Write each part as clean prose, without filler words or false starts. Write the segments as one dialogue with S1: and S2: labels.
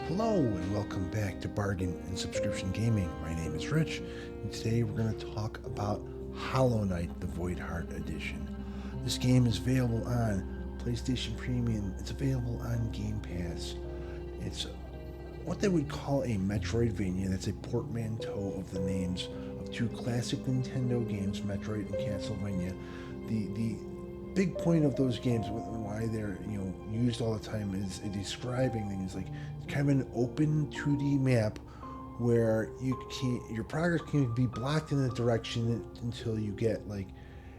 S1: Hello and welcome back to Bargain and Subscription Gaming. My name is Rich, and today we're going to talk about Hollow Knight: The Void Heart Edition. This game is available on PlayStation Premium. It's available on Game Pass. It's what they would call a Metroidvania. That's a portmanteau of the names of two classic Nintendo games, Metroid and Castlevania. The big point of those games, why they're used all the time, is describing things like kind of an open 2D map where your progress can be blocked in a direction until you get like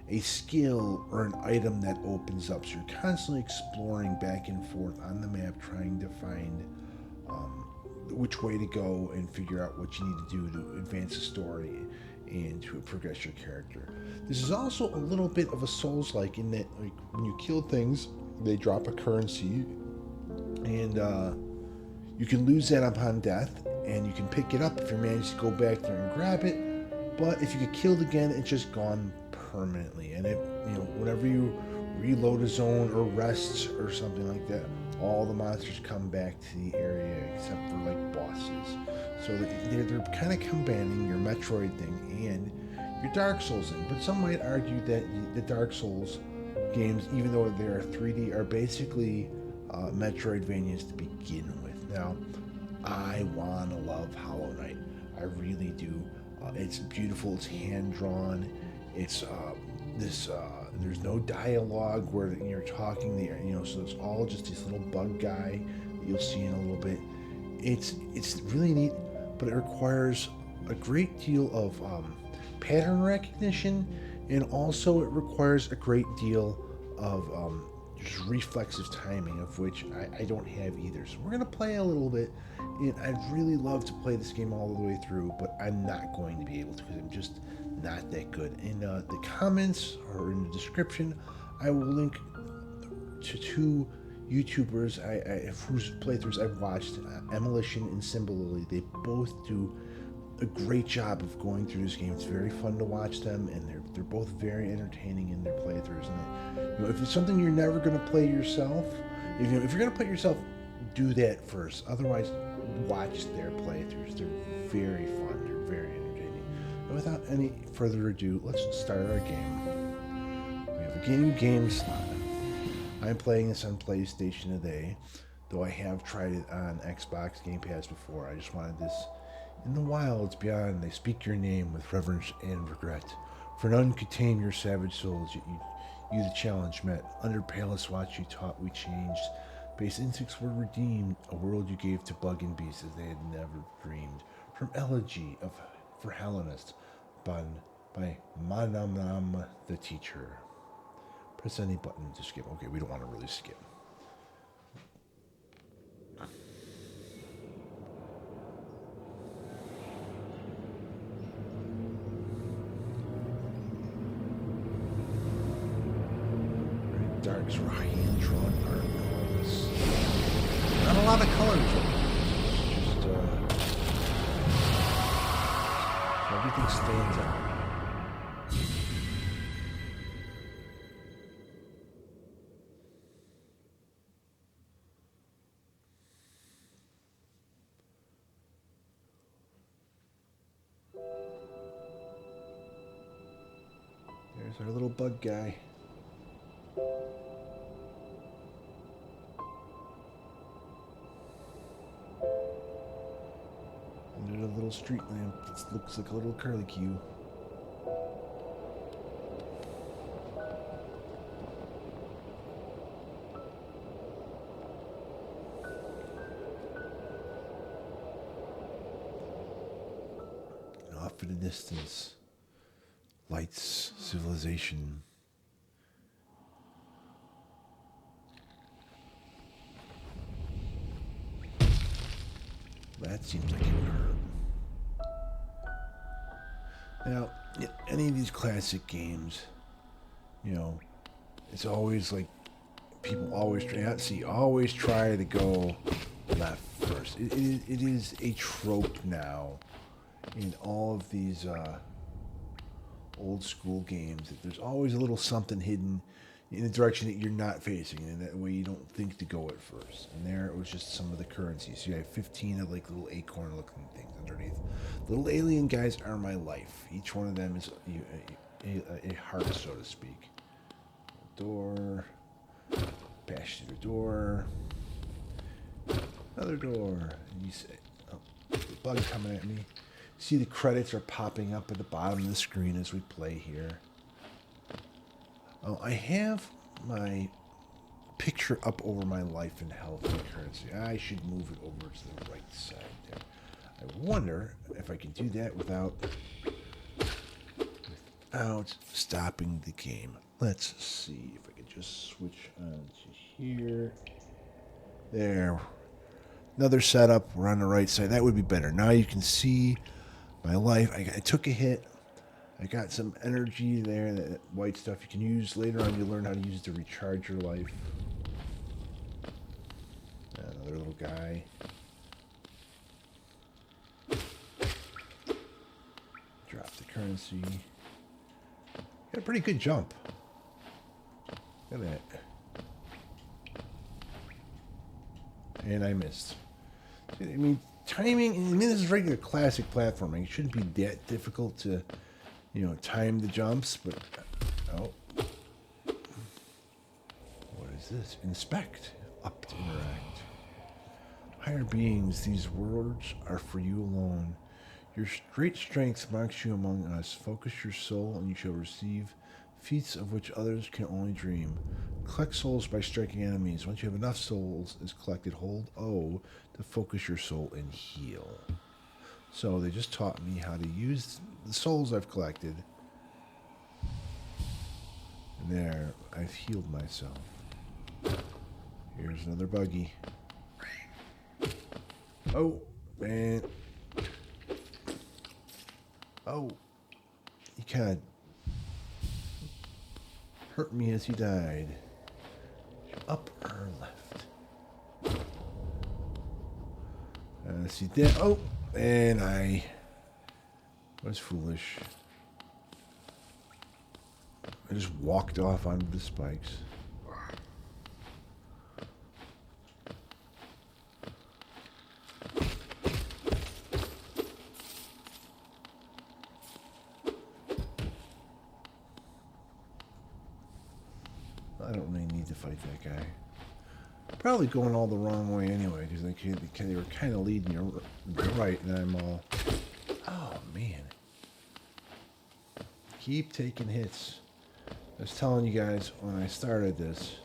S1: a skill or an item that opens up. So you're constantly exploring back and forth on the map, trying to find which way to go and figure out what you need to do to advance the story and to progress your character. This is also a little bit of a Souls-like in that, like, when you kill things, they drop a currency, and you can lose that upon death, and you can pick it up if you manage to go back there and grab it. But if you get killed again, it's just gone permanently. And whenever you reload a zone or rests or something like that, all the monsters come back to the area except for like bosses. So they're kind of combining your Metroid thing and your Dark Souls thing. But some might argue that the Dark Souls games, even though they're 3D, are basically Metroidvanias to begin with. Now, I want to love Hollow Knight. I really do. It's beautiful. It's hand-drawn. It's there's no dialogue where you're talking there, so it's all just this little bug guy that you'll see in a little bit. It's really neat, but it requires a great deal of pattern recognition, and also it requires a great deal of just reflexive timing, of which I don't have either. So we're going to play a little bit, and I'd really love to play this game all the way through, but I'm not going to be able to because I'm just not that good. In the comments or in the description, I will link to two YouTubers whose playthroughs I've watched, Emmalition and Symbalilly. They both do a great job of going through this game. It's very fun to watch them, and they're both very entertaining in their playthroughs. And if it's something you're never going to play yourself, if you're going to play it yourself, do that first. Otherwise, watch their playthroughs. They're very fun. They're very entertaining. And without any further ado, let's start our game. We have a new game slot. I'm playing this on PlayStation today, though I have tried it on Xbox Game Pass before. I just wanted this in the wilds beyond. They speak your name with reverence and regret. For none could tame your savage souls, yet you the challenge met. Under palest watch you taught, we changed. Base instincts were redeemed, a world you gave to bug and beast as they had never dreamed. From Elegy for Hellenist, by Manamnam the Teacher. Press any button to skip. Okay, we don't want to really skip. Very dark, sort of hand-drawn art. Not a lot of colors. Just everything stands out. There's our little bug guy. Under the little street lamp that looks like a little curlicue. And off in the distance, lights, civilization. That seems like it would hurt. Now, any of these classic games, it's always like people always try to go left first. It is a trope now in all of these old school games that there's always a little something hidden in the direction that you're not facing, and that way you don't think to go at first. And there it was just some of the currencies. So you have 15 of like little acorn-looking things underneath. Little alien guys are my life. Each one of them is a heart, so to speak. Door. Bash through the door. Another door. And you say, oh, bug coming at me. See the credits are popping up at the bottom of the screen as we play here. Oh, I have my picture up over my life and health and currency. I should move it over to the right side there. I wonder if I can do that without stopping the game. Let's see if I can just switch on to here. There. Another setup. We're on the right side. That would be better. Now you can see my life. I took a hit. I got some energy there, that white stuff you can use. Later on, you learn how to use it to recharge your life. Another little guy. Drop the currency. Got a pretty good jump. Look at that. And I missed. I mean, timing, I mean, this is regular classic platforming. It shouldn't be that difficult to, time the jumps, but, oh. What is this? Inspect. Up to interact. Higher beings, these words are for you alone. Your great strength marks you among us. Focus your soul, and you shall receive feats of which others can only dream. Collect souls by striking enemies. Once you have enough souls is collected, hold O to focus your soul and heal. So they just taught me how to use the souls I've collected. And there, I've healed myself. Here's another buggy. Oh, man. Oh, he kind of hurt me as he died. Up or left? See that? Oh, and I was foolish. I just walked off onto the spikes. I don't really need to fight that guy. Probably going all the wrong way anyway, because they were kind of leading you right, and I'm all, oh man. Keep taking hits. I was telling you guys when I started this,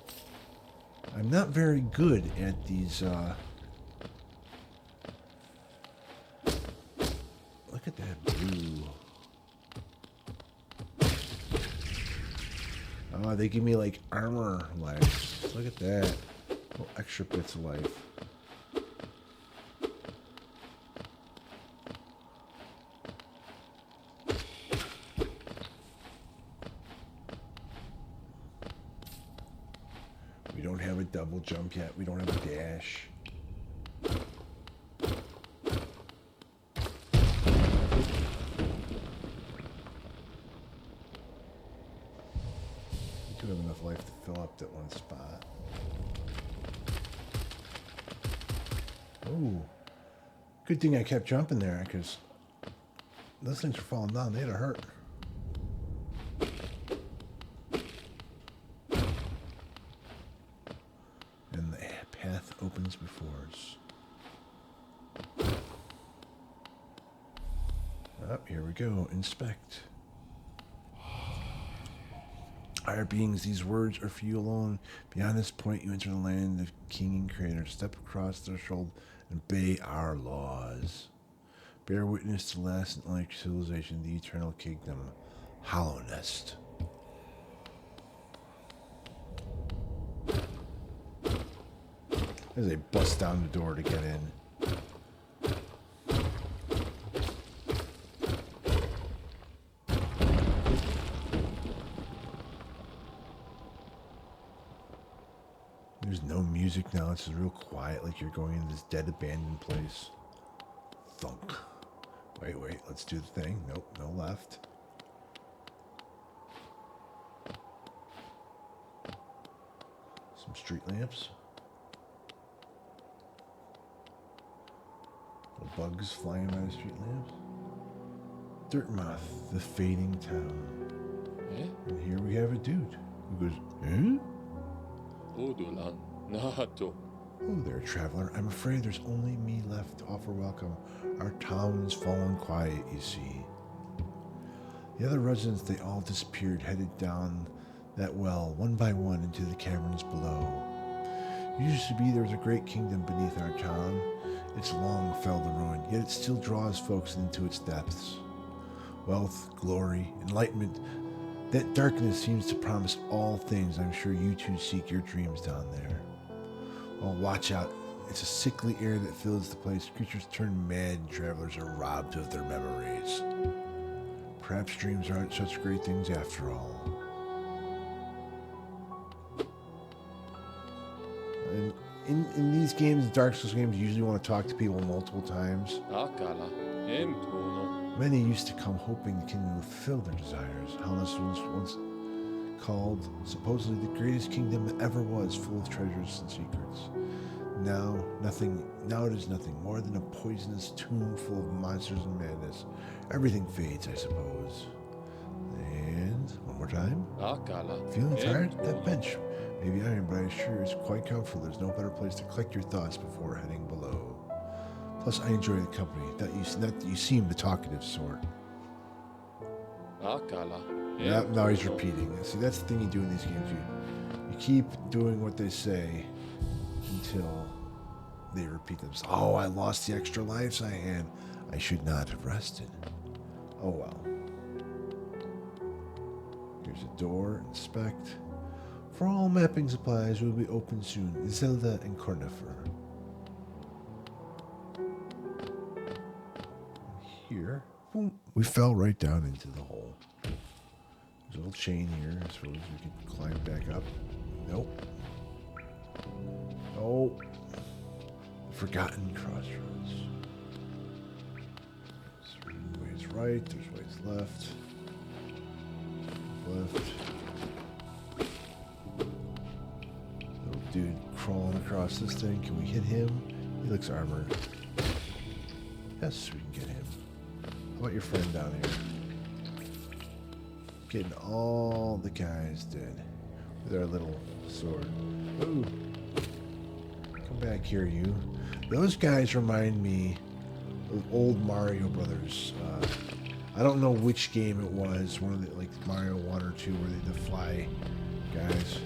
S1: I'm not very good at these, look at that blue. Oh, they give me like armor lives. Look at that. Little extra bits of life. We don't have a double jump yet. We don't have a dash. We do have enough life to fill up that one spot. Ooh. Good thing I kept jumping there, because those things were falling down. They'd have hurt. And the path opens before us. Oh, here we go. Inspect. Higher beings, these words are for you alone. Beyond this point, you enter the land of King and Creator. Step across the threshold and obey our laws. Bear witness to the last and only civilization, the eternal kingdom, Hollow Nest. As they bust down the door to get in. There's no music now. It's just real quiet, like you're going into this dead, abandoned place. Thunk. Wait, let's do the thing. Nope, no left. Some street lamps. Little bugs flying by the street lamps. Dirt moth, the fading town.
S2: Eh?
S1: And here we have a dude who goes, eh?
S2: Odolan, Nato.
S1: Oh there, traveler. I'm afraid there's only me left to offer welcome. Our town has fallen quiet, you see. The other residents, they all disappeared, headed down that well, one by one, into the caverns below. It used to be there was a great kingdom beneath our town. It's long fell to ruin, yet it still draws folks into its depths. Wealth, glory, enlightenment, that darkness seems to promise all things. I'm sure you two seek your dreams down there. Well, watch out. It's a sickly air that fills the place. Creatures turn mad and travelers are robbed of their memories. Perhaps dreams aren't such great things after all. And in these games, Dark Souls games, you usually want to talk to people multiple times.
S2: Akala, Emtono.
S1: Many used to come hoping the kingdom would fulfill their desires. Hallownest was once called supposedly the greatest kingdom that ever was, full of treasures and secrets. Now it is nothing more than a poisonous tomb full of monsters and madness. Everything fades, I suppose. And one more time.
S2: Akala.
S1: Feeling tired? That bench. Maybe I am, but I assure you it's quite comfortable. There's no better place to collect your thoughts before heading below. Plus, I enjoy the company. Not that you seem the talkative sort.
S2: Akala.
S1: Now he's repeating. See, that's the thing you do in these games. You keep doing what they say until they repeat themselves. Oh, I lost the extra lives I had. I should not have rested. Oh well. Here's a door. Inspect. For all mapping supplies will be open soon. Zelda and Cornifer. Here, boom, we fell right down into the hole. There's a little chain here. I suppose we can climb back up. Nope. Oh. Forgotten crossroads. There's ways right, there's ways left. Left. Little dude crawling across this thing. Can we hit him? He looks armored. Yes, we can get him. How about your friend down here? Getting all the guys dead with our little sword. Ooh. Come back here, you. Those guys remind me of old Mario Brothers. I don't know which game it was. One of the, like Mario 1 or 2, where they the fly guys.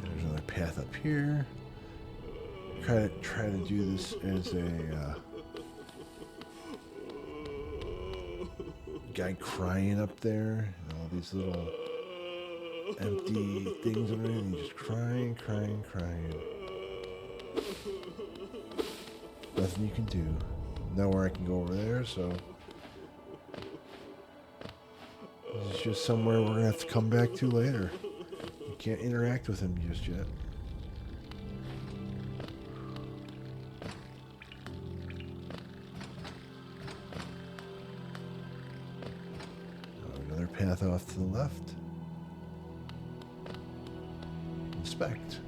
S1: There's another path up here. Try to do this as a guy crying up there, and all these little empty things underneath, and he's just crying. Nothing you can do. Nowhere I can go over there, so this is just somewhere we're gonna have to come back to later. You can't interact with him just yet. Another path off to the left. Inspect.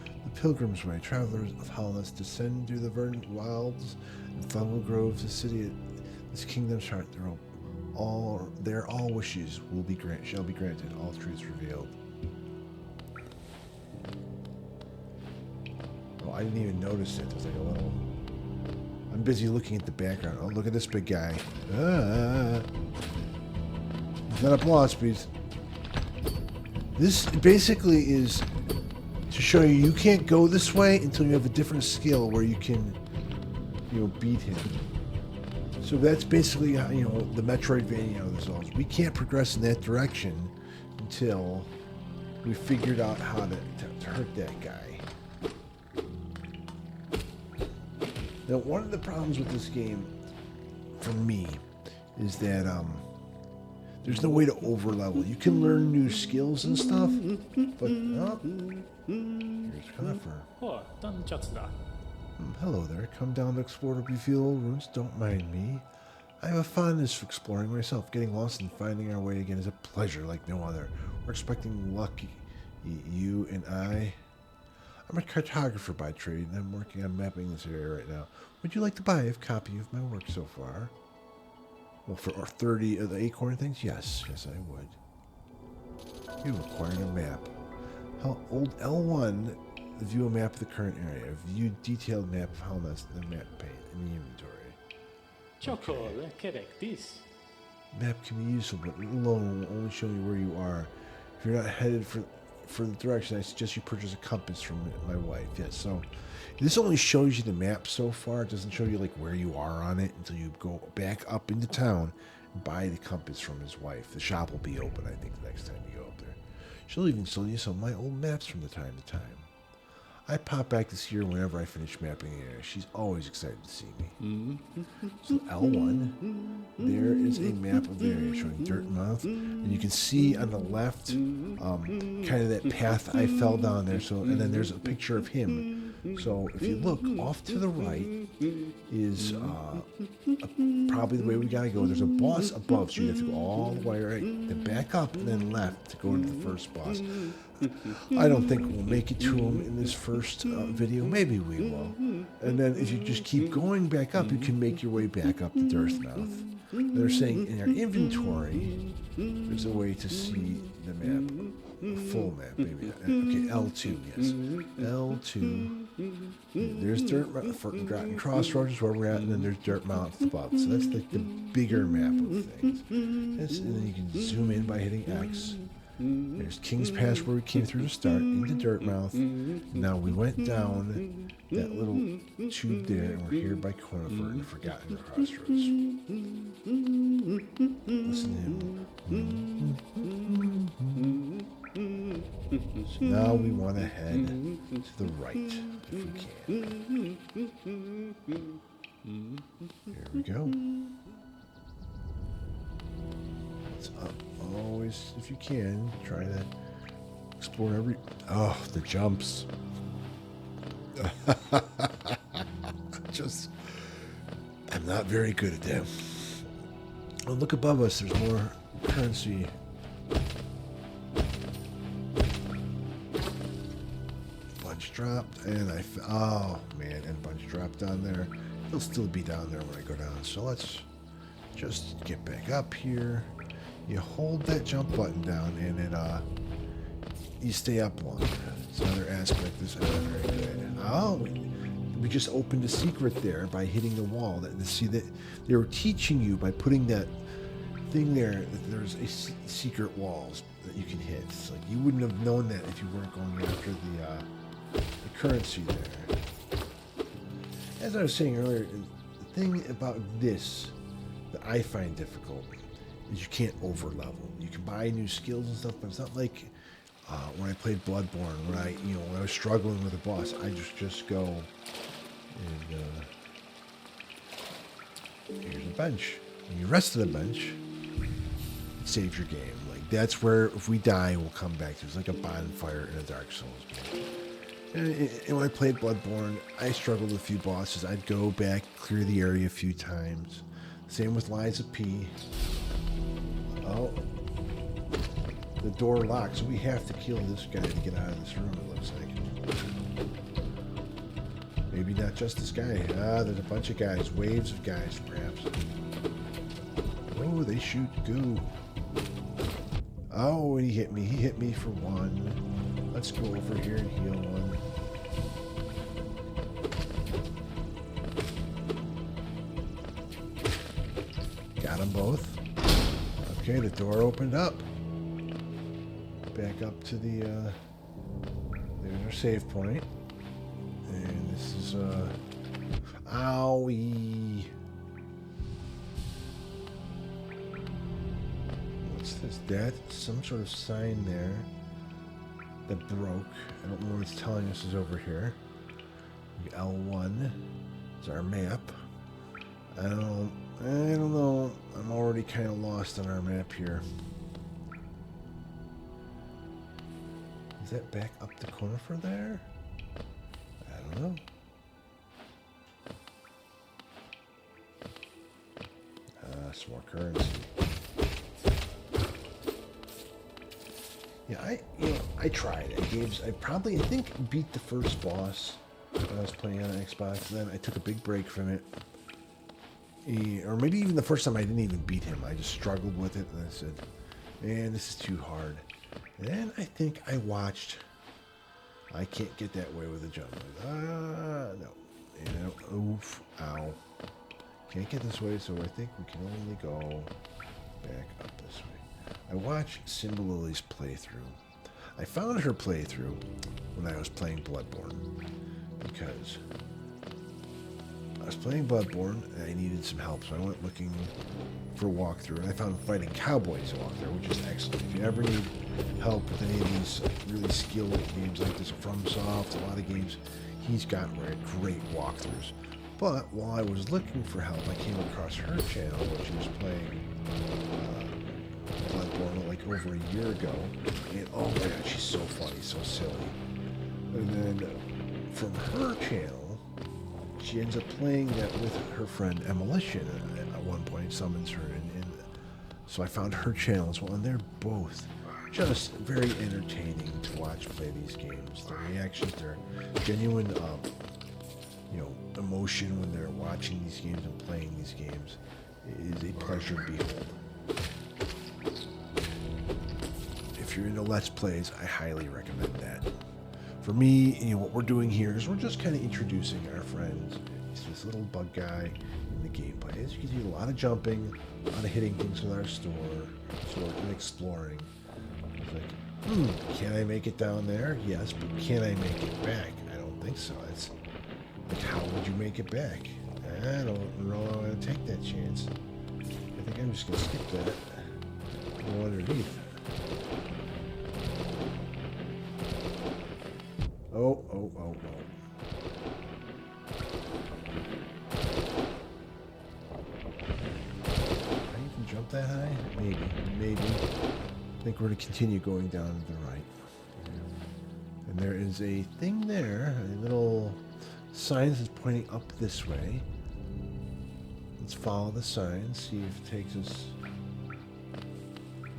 S1: The Pilgrim's Way. Travelers of Hallownest descend through the verdant wilds and fungal groves. The city, this kingdom's heart. All wishes shall be granted. All truths revealed. Oh, I didn't even notice it. There's like a little. I'm busy looking at the background. Oh, look at this big guy. He's not a boss, please. This basically is to show you can't go this way until you have a different skill where you can, beat him. So that's basically how, the Metroidvania of this all is. We can't progress in that direction until we figured out how to hurt that guy. Now, one of the problems with this game, for me, is that there's no way to overlevel. You can learn new skills and stuff, but here's Conifer. Hello there. Come down to explore the beautiful ruins. Don't mind me. I have a fondness for exploring myself. Getting lost and finding our way again is a pleasure like no other. We're expecting lucky you and I. I'm a cartographer by trade, and I'm working on mapping this area right now. Would you like to buy a copy of my work so far? Well, for 30 of the acorn things? Yes, I would. You acquired a map. Old L1, view a map of the current area. View detailed map of how that's the map pane in the inventory.
S3: Chocolate, correct this.
S1: Map can be useful, but alone will only show you where you are. If you're not headed for the direction, I suggest you purchase a compass from my wife. Yes, so this only shows you the map so far. It doesn't show you like where you are on it until you go back up into town and buy the compass from his wife. The shop will be open, I think, the next time you go up there. She'll even sell you some of my old maps from time to time. I pop back to see her whenever I finish mapping the area. She's always excited to see me. So L1, there is a map of the area showing Dirtmouth, and you can see on the left, kind of that path I fell down there. So, and then there's a picture of him. So if you look off to the right is probably the way we gotta go. There's a boss above, so you have to go all the way right, then back up, and then left to go to the first boss. I don't think we'll make it to him in this first video. Maybe we will. And then if you just keep going back up, you can make your way back up to Dirtmouth. They're saying in our inventory, there's a way to see the map. A full map, maybe. Okay, L2, yes. L2. There's Dirtmouth, Forgotten Crossroads is where we're at, and then there's Dirtmouth above. So that's like the bigger map of things. And then you can zoom in by hitting X. There's King's Pass where we came through to start, into Dirtmouth. Now we went down that little tube there, and we're here by Conifer and Forgotten Crossroads. Listen to him. So now we want to head to the right, if we can. Here we go. It's up. Always, if you can, try to explore every... Oh, the jumps. I'm not very good at them. Oh, look above us. There's more currency. Bunch dropped, and oh, man, and bunch dropped down there. He'll still be down there when I go down. So let's just get back up here. You hold that jump button down, and it you stay up longer. It's another aspect that's not very good. Oh, we just opened a secret there by hitting the wall. See that they were teaching you by putting that thing there that there's a secret walls that you can hit. It's like you wouldn't have known that if you weren't going after the currency there. As I was saying earlier, the thing about this that I find difficult is you can't over level. You can buy new skills and stuff, but it's not like when I played Bloodborne, when I was struggling with a boss, I just go and here's a bench. And you rest of the bench, it saves your game. Like that's where if we die, we'll come back to. It's like a bonfire in a Dark Souls game. And when I played Bloodborne, I struggled with a few bosses. I'd go back, clear the area a few times. Same with Liza P. Oh, the door locks, so we have to kill this guy to get out of this room, it looks like. Maybe not just this guy. There's a bunch of guys, waves of guys, perhaps. Oh, they shoot goo. Oh, and he hit me. He hit me for one. Let's go over here and heal one. Got them both. Okay, the door opened up. Back up to the, there's our save point. And this is, owie. What's this? That's some sort of sign there that broke. I don't know what it's telling us is over here. L1 is our map. I don't know. I'm already kind of lost on our map here. Is that back up the corner for there? I don't know. some more currency. Yeah, I tried. I think beat the first boss when I was playing on Xbox. Then I took a big break from it. Or maybe even the first time I didn't even beat him. I just struggled with it, and I said, man, this is too hard. And then I think I watched, I can't get that way with a jump. No. Oof, ow. Can't get this way, so I think we can only go back up this way. I watched Symbalilly's playthrough. I found her playthrough when I was playing Bloodborne, because I was playing Bloodborne and I needed some help, so I went looking for a walkthrough, and I found Fighting Cowboys walkthrough, which is excellent. If you ever need help with any of these really skilled games like this, FromSoft, a lot of games, he's got great walkthroughs. But while I was looking for help, I came across her channel, where she was playing Bloodborne like over a year ago, and oh my god, she's so funny, so silly. And then from her channel, she ends up playing that with her friend Emmalition. At one point, summons her, and so I found her channel as well, and they're both just very entertaining to watch play these games. Their reactions, their genuine, emotion when they're watching these games and playing these games is a pleasure to behold. If you're into Let's Plays, I highly recommend that. For me, what we're doing here is we're just kind of introducing our friends. He's this little bug guy in the gameplay. As you can see, a lot of jumping, a lot of hitting things with our sword, and exploring. It's like, can I make it down there? Yes, but can I make it back? I don't think so. It's like, how would you make it back? I don't know how I'm going to take that chance. I think I'm just going to skip that. Go underneath. Oh. I even jump that high? Maybe. I think we're going to continue going down to the right. And there is a thing there, a little sign that's pointing up this way. Let's follow the sign, see if it takes us,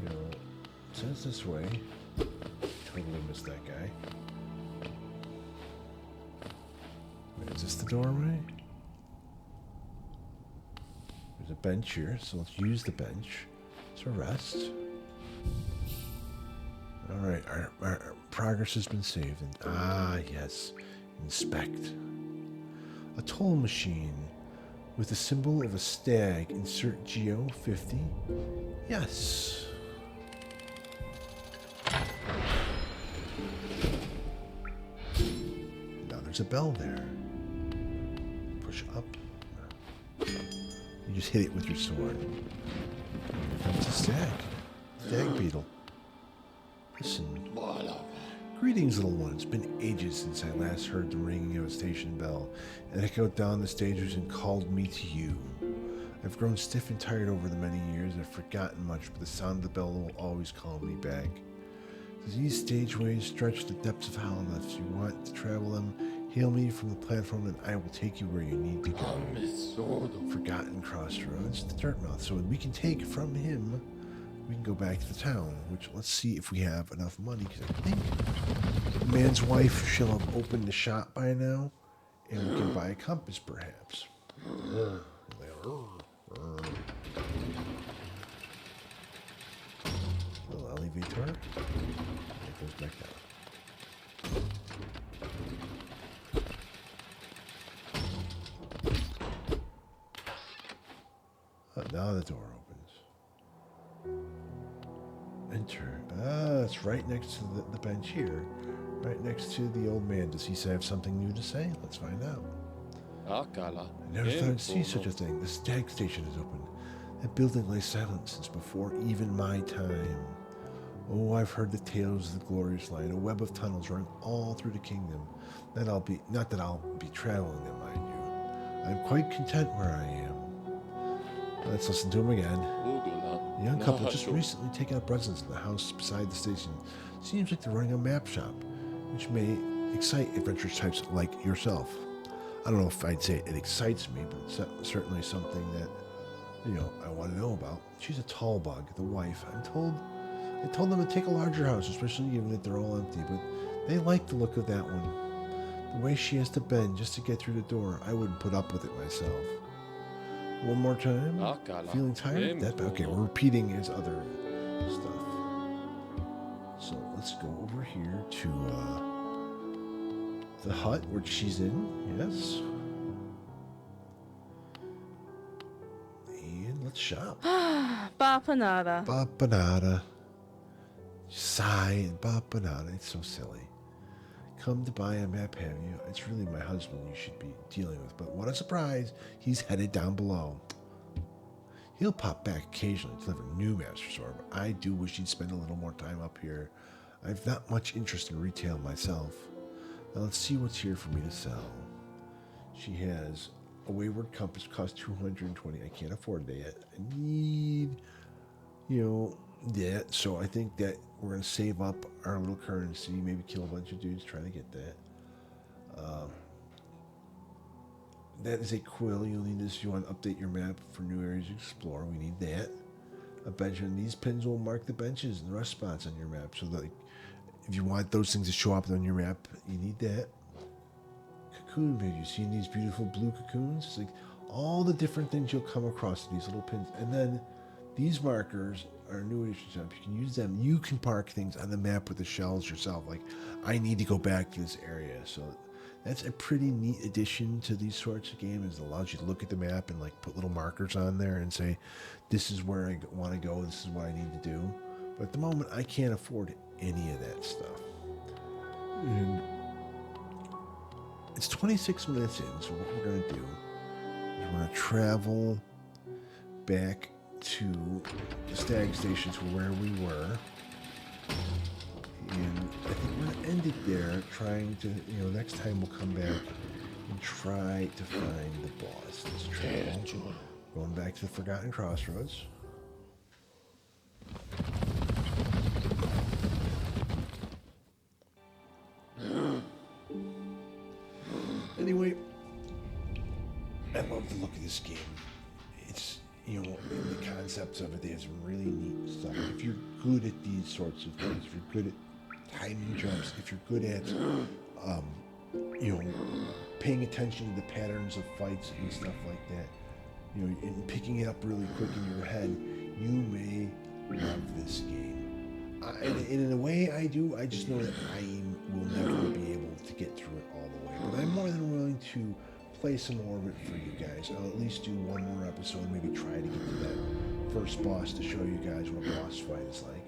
S1: it says this way. Totally missed that guy. Wait, is this the doorway? There's a bench here, so let's use the bench to rest. Alright, our progress has been saved. And, yes, inspect. A toll machine with the symbol of a stag. Insert Geo 50. Yes. Now there's a bell there. Push up. You just hit it with your sword. Here comes a stag. Stag beetle. Listen. Greetings, little one. It's been ages since I last heard the ringing of a station bell, and it echoed down the stages and called me to you. I've grown stiff and tired over the many years. I've forgotten much, but the sound of the bell will always call me back. These stageways stretch the depths of Holland. If you want to travel them, hail me from the platform, and I will take you where you need to go. Forgotten crossroads, the Dirtmouth. So we can take from him. We can go back to the town, which let's see if we have enough money, because I think the man's wife shall have opened the shop by now, and we can buy a compass, perhaps. Little elevator. It goes back down. Now the door opens. Enter. It's right next to the bench here. Right next to the old man. Does he have something new to say? Let's find out. I never thought I'd see such a thing. The stag station is open. That building lay silent since before even my time. Oh, I've heard the tales of the glorious line, a web of tunnels running all through the kingdom. Not that I'll be traveling them, mind you. I'm quite content where I am. Let's listen to him again. The young couple just recently taken up residence in the house beside the station. Seems like they're running a map shop, which may excite adventurous types like yourself. I don't know if I'd say it excites me, but it's certainly something that I want to know about. She's a tall bug, the wife. I told them to take a larger house, especially given that they're all empty, but they like the look of that one. The way she has to bend just to get through the door, I wouldn't put up with it myself. One more time.
S2: Akala.
S1: Feeling tired? Okay, we're repeating his other stuff. So let's go over here to the hut where she's in. Yes. And let's shop.
S4: Bapanada.
S1: Bapanada. Sigh and Bapanada. It's so silly. Come to buy a map, have you? It's really my husband you should be dealing with. But what a surprise. He's headed down below. He'll pop back occasionally to deliver new maps for Sora, but I do wish he'd spend a little more time up here. I've not much interest in retail myself. Now let's see what's here for me to sell. She has a wayward compass, cost 220. I can't afford that yet. I need, that. So I think that we're going to save up our little currency, maybe kill a bunch of dudes trying to get that. That is a quill. You'll need this if you want to update your map for new areas to explore. We need that. A bench, and these pins will mark the benches and rest spots on your map. So that if you want those things to show up on your map, you need that. Cocoon page. You see these beautiful blue cocoons? It's like all the different things you'll come across in these little pins. And then these markers are new addition stuff. You can use them. You can park things on the map with the shells yourself. Like, I need to go back to this area. So that's a pretty neat addition to these sorts of games. It allows you to look at the map and like put little markers on there and say, this is where I want to go. This is what I need to do. But at the moment, I can't afford any of that stuff. And it's 26 minutes in. So what we're going to do is we're going to travel back to the stag station to where we were. And I think we're going to end it there, trying to, next time we'll come back and try to find the boss. Let's travel. Going back to the Forgotten Crossroads. Anyway, I love the look of this game. It's, the concepts of it, they have some really neat stuff. If you're good at these sorts of things, if you're good at timing jumps, if you're good at, paying attention to the patterns of fights and stuff like that, and picking it up really quick in your head, you may love this game. And in a way, I do. I just know that I will never be able to get through it all the way. But I'm more than willing to play some more of it for you guys. I'll at least do one more episode, maybe try to get to that first boss to show you guys what a boss fight is like.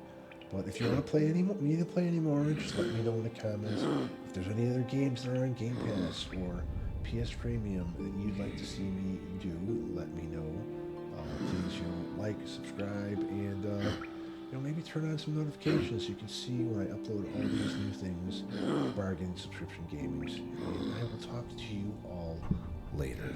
S1: But if you want to play any more, need to play any more, just let me know in the comments. If there's any other games that are on Game Pass or PS Premium that you'd like to see me do, let me know. Please, like, subscribe, and maybe turn on some notifications so you can see when I upload all these new things, bargain subscription gamings. And I will talk to you all later.